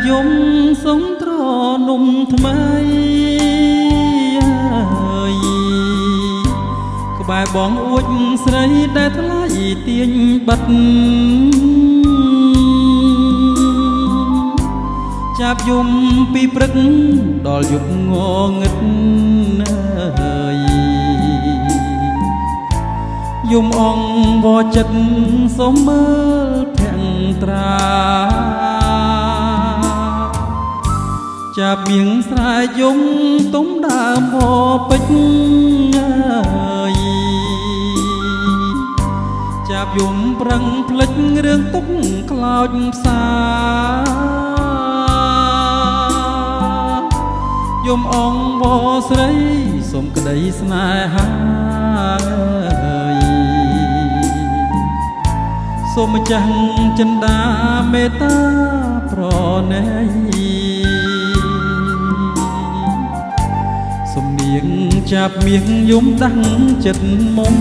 យំសុំត្រនំថ្មីក្បែរបងអួចស្រីដែលថ្លៃទាញបាត់ចាប់យំពីព្រឹកដល់យប់ងងឹតយំអងវចិត្តសុំមើលភក្ត្រាចាប់មៀងស្រែយំទុំដើមបពេជ្រចាប់យំប្រឹងភ្លេចរឿងទុកខ្លោចផ្សាយំអងវស្រីសុំក្តីស្នេហាសូមម្ចាស់ចិន្តាមេត្តាប្រណីសំនៀងចាប់មៀងយំដាំងចិត្តមុំ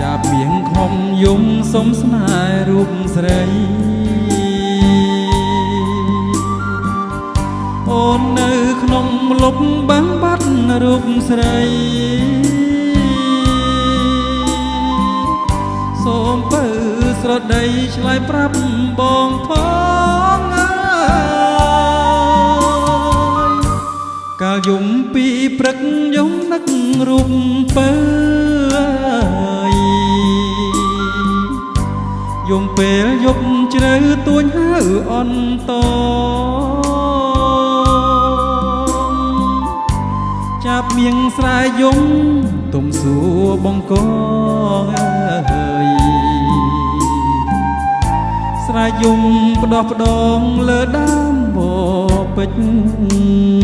ចាប់មៀងខំយំសុំស្នេហ៍រូបស្រីអូននៅក្នុងលុបបាំងបាត់រូបស្រីសូមពើស្រដីឆ្លើយប្រាប់បងផងអើយកាលយំពីព្រឹកយំនឹករូបពើយំពេលយប់ជ្រៅទួញហៅអន្តចាប់មៀងស្រែយំទុំសួរបងកងស្រែយំផ្ដោះផ្ដងលើដើមបពេជ្រ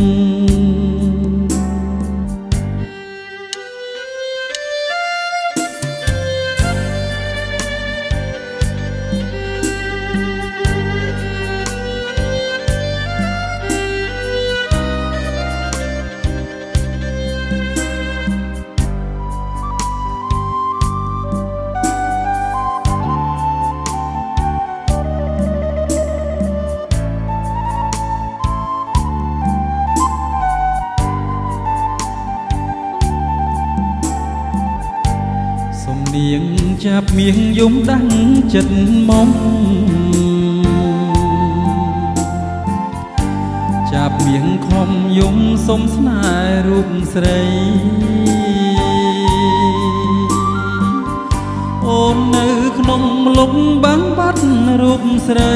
នាងចាប់មៀងយំដាំងចិត្តមុំចាប់មៀងខំយំសុំស្នេហ៍រូបស្រីអូននៅក្នុងលុបបាំងបាត់រូបស្រី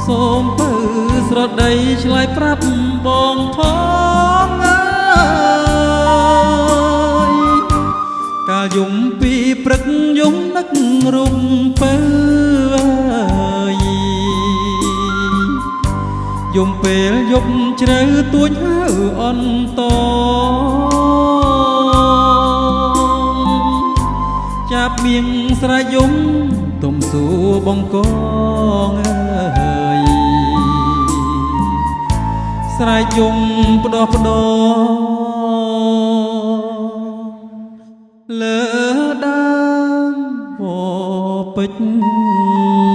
សូមពើស្រដីឆ្លើយប្រាប់បងផងកាលយំពីព្រឹកយំនឹករូបពើយំពេលយប់ជ្រៅទួញហៅអន្តចាប់មៀងស្រែយំទុំសួរបងកងស្រែយំផ្ដោះផ្ដោលើដើមបពេជ្រ